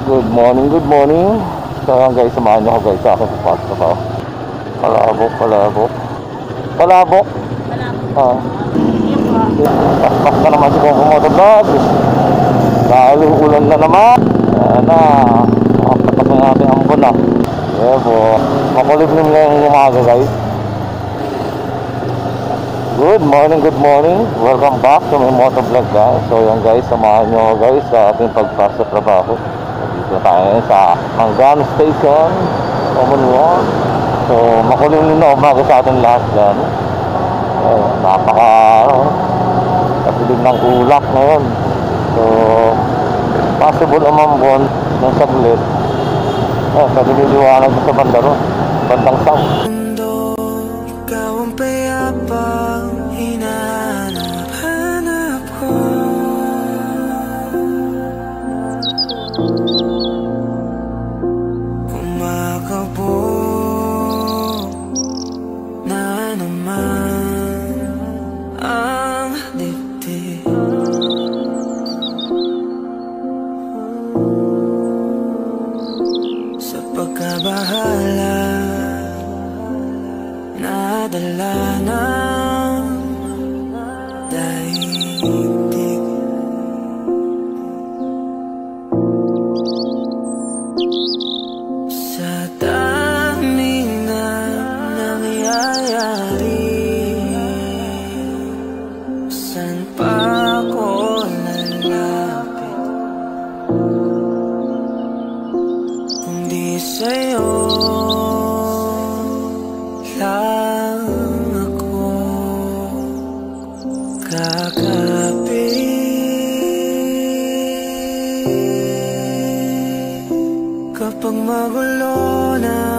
Good morning, good morning. So guys, samahan nyo ako guys sa akin pasok ako. Palabok. Palabok? Paspak na naman si Kong Motovlog. Dahil ulan na naman. Ayan na. Makapatak na natin ang ambon na. Yeah po. Makulimlim na yung umaga guys. Good morning. Welcome back to my motovlog guys. So yan guys, samahan nyo guys sa ating pagpasok trabaho. Dito tayo sa Manggan Station, Commonwealth. So makulimlim na umaga sa ating lahat dyan. Katilig ng ulap ngayon. So possible umambon ng saglit. Pwede niliwanag sa banda ron, bandang south. Ikaw ang payapang hinahanap ko. Kumakabog na naman ang dibdib. Sa pagkabahala nadala ng daigdig. Sa daming na nangyayari, saan pa ako lalapit kundi sa'yo lang ako kakapit. Kapag magulo na